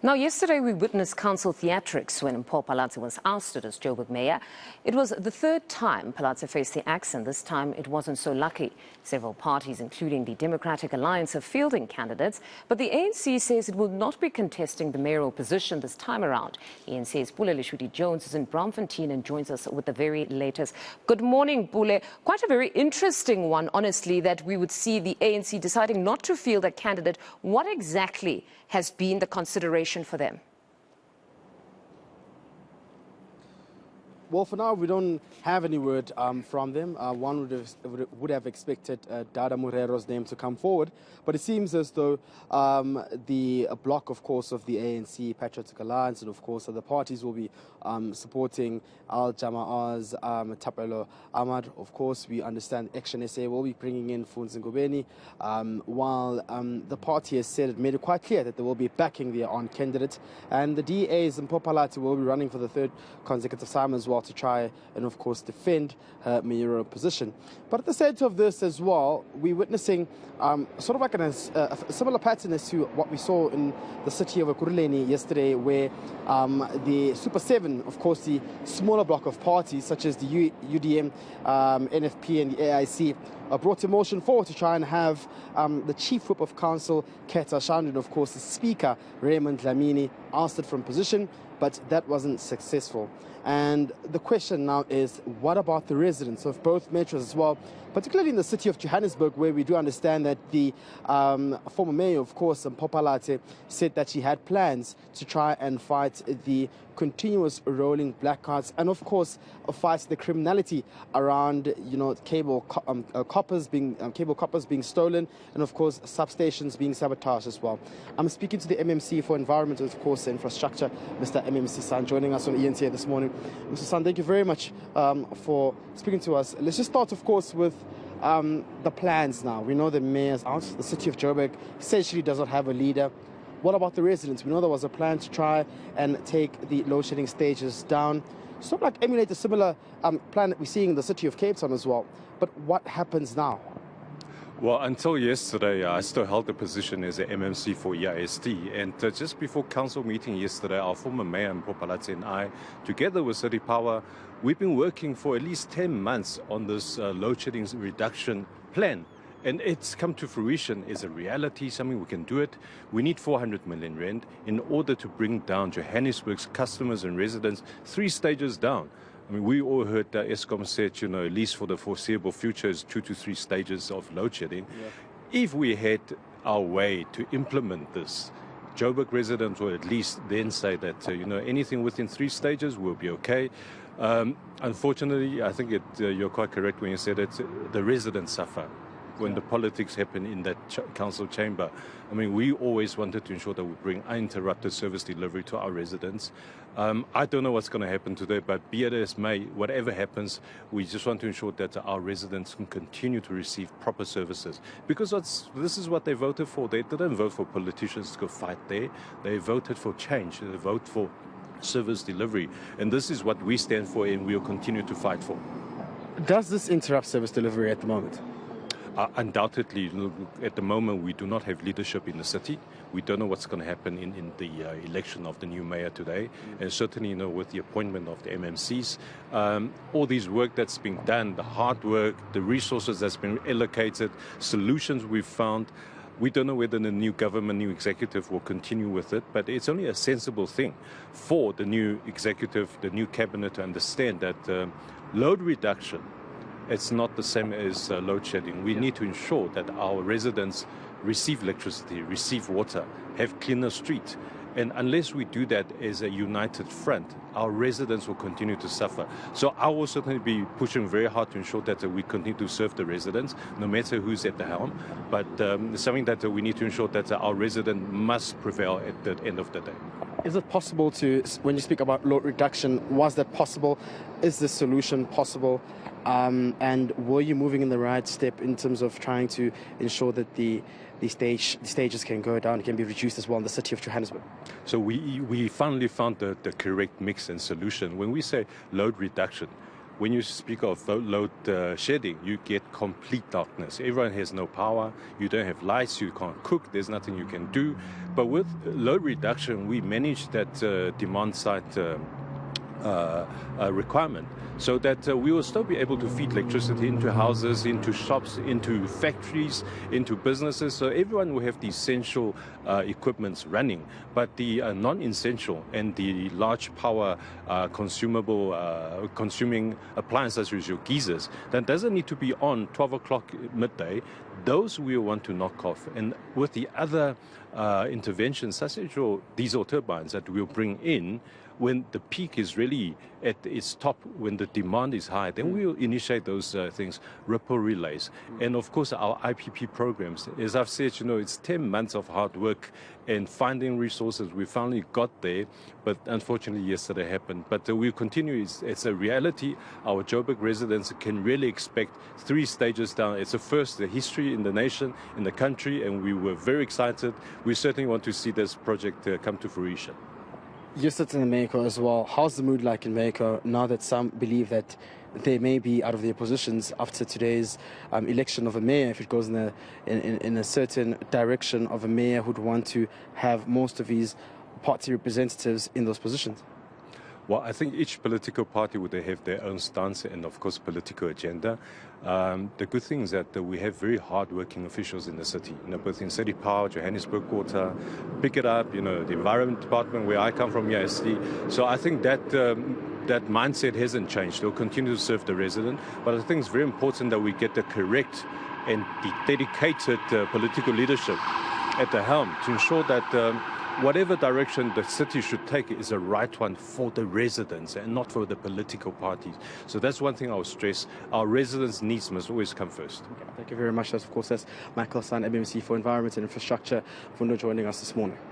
Now, yesterday we witnessed council theatrics when Phalatse was ousted as Joburg mayor. It was the third time Phalatse faced the axe, and this time it wasn't so lucky. Several parties, including the Democratic Alliance, are fielding candidates, but the ANC says it will not be contesting the mayoral position this time around. eNCA's Pule Letshwiti-Jones is in Braamfontein and joins us with the very latest. Good morning, Pule. Quite a very interesting one, honestly, that we would see the ANC deciding not to field a candidate. What exactly has been the consideration for them? Well, for now, we don't have any word from them. One would have expected Dada Murero's name to come forward, but it seems as though the bloc, of course, of the ANC, Patriotic Alliance, and of course other parties will be supporting Al Jama'a's Tapelo Ahmad. Of course, we understand Action SA will be bringing in Funzi Ngubeni, while the party has said, it made it quite clear that they will be backing their own candidate, and the DAs in Phalatse will be running for the third consecutive time as well, to try and, of course, defend her mayoral position. But at the center of this as well, we're witnessing sort of like a similar pattern as to what we saw in the city of Ekurhuleni yesterday, where the Super 7, of course, the smaller block of parties such as the UDM, NFP and the AIC, brought a motion forward to try and have the Chief Whip of Council, Keta Shandu, and of course the Speaker, Raymond Dlamini, ousted from position, but that wasn't successful. And the question now is, what about the residents of both metros as well, particularly in the city of Johannesburg, where we do understand that the former mayor, of course, Phalatse, said that she had plans to try and fight the continuous rolling blackouts and, of course, fight the criminality around, cable coppers being stolen, and, of course, substations being sabotaged as well. I'm speaking to the MMC for Environment, of course, Infrastructure, Mr. MMC San, joining us on eNCA this morning. Mr. San, thank you very much for speaking to us. Let's just start, of course, with the plans now. We know the mayor's out. The city of Joburg essentially does not have a leader. What about the residents? We know there was a plan to try and take the load shedding stages down. Sort of like emulate a similar plan that we're seeing in the city of Cape Town as well. But what happens now? Well, until yesterday, I still held the position as a MMC for EIST. And just before council meeting yesterday, our former mayor in Phalatse and I, together with City Power, we've been working for at least 10 months on this load shedding reduction plan. And it's come to fruition. It's a reality, something we can do it. We need 400 million rand in order to bring down Johannesburg's customers and residents 3 stages down. I mean, we all heard that Eskom said, at least for the foreseeable future, is 2 to 3 stages of load shedding. Yeah. If we had our way to implement this, Joburg residents will at least then say that, anything within 3 stages will be okay. Unfortunately, I think you're quite correct when you said that the residents suffer when the politics happen in that council chamber. I mean, we always wanted to ensure that we bring uninterrupted service delivery to our residents. I don't know what's going to happen today, but be it as may, whatever happens, we just want to ensure that our residents can continue to receive proper services. Because this is what they voted for. They didn't vote for politicians to go fight there. They voted for change. They voted for service delivery. And this is what we stand for and we'll continue to fight for. Does this interrupt service delivery at the moment? Undoubtedly, at the moment, we do not have leadership in the city. We don't know what's going to happen in the election of the new mayor today. And certainly, with the appointment of the MMCs, all this work that's being done, the hard work, the resources that's been allocated, solutions we've found, we don't know whether the new government, new executive will continue with it, but it's only a sensible thing for the new executive, the new cabinet to understand that load reduction, it's not the same as load shedding. We need to ensure that our residents receive electricity, receive water, have cleaner streets. And unless we do that as a united front, our residents will continue to suffer. So I will certainly be pushing very hard to ensure that we continue to serve the residents, no matter who's at the helm. But it's something that we need to ensure that our resident must prevail at the end of the day. Is it possible to, when you speak about load reduction, was that possible? Is the solution possible? And were you moving in the right step in terms of trying to ensure that the stages can go down, can be reduced as well in the city of Johannesburg? So we finally found the correct mix and solution. When we say load reduction, when you speak of load shedding, you get complete darkness. Everyone has no power. You don't have lights. You can't cook. There's nothing you can do. But with load reduction, we manage that demand side requirement, so that we will still be able to feed electricity into houses, into shops, into factories, into businesses. So everyone will have the essential equipments running, but the non-essential and the large power consuming appliances such as your geysers, that doesn't need to be on 12 o'clock midday. Those we want to knock off. And with the other interventions, such as your diesel turbines that we'll bring in, when the peak is really at its top, when the demand is high, then we'll initiate those things, ripple relays. And of course, our IPP programs. As I've said, it's 10 months of hard work and finding resources. We finally got there, but unfortunately yesterday happened. But we'll continue. It's a reality. Our Joburg residents can really expect 3 stages down. It's a first, the history in the nation, in the country, and we were very excited. We certainly want to see this project come to fruition. You're sitting in Mexico as well. How's the mood like in Mexico now that some believe that they may be out of their positions after today's election of a mayor, if it goes in a certain direction of a mayor who'd want to have most of his party representatives in those positions? Well, I think each political party would have their own stance and, of course, political agenda. The good thing is that we have very hard-working officials in the city, both in City Power, Johannesburg Water, Pick It Up, the Environment Department where I come from, ESD. So I think that that mindset hasn't changed. They'll continue to serve the resident. But I think it's very important that we get the correct and the dedicated political leadership at the helm to ensure that whatever direction the city should take is the right one for the residents and not for the political parties. So that's one thing I would stress. Our residents' needs must always come first. Okay, thank you very much. Of course, that's Michael San, MMC for Environment and Infrastructure, for joining us this morning.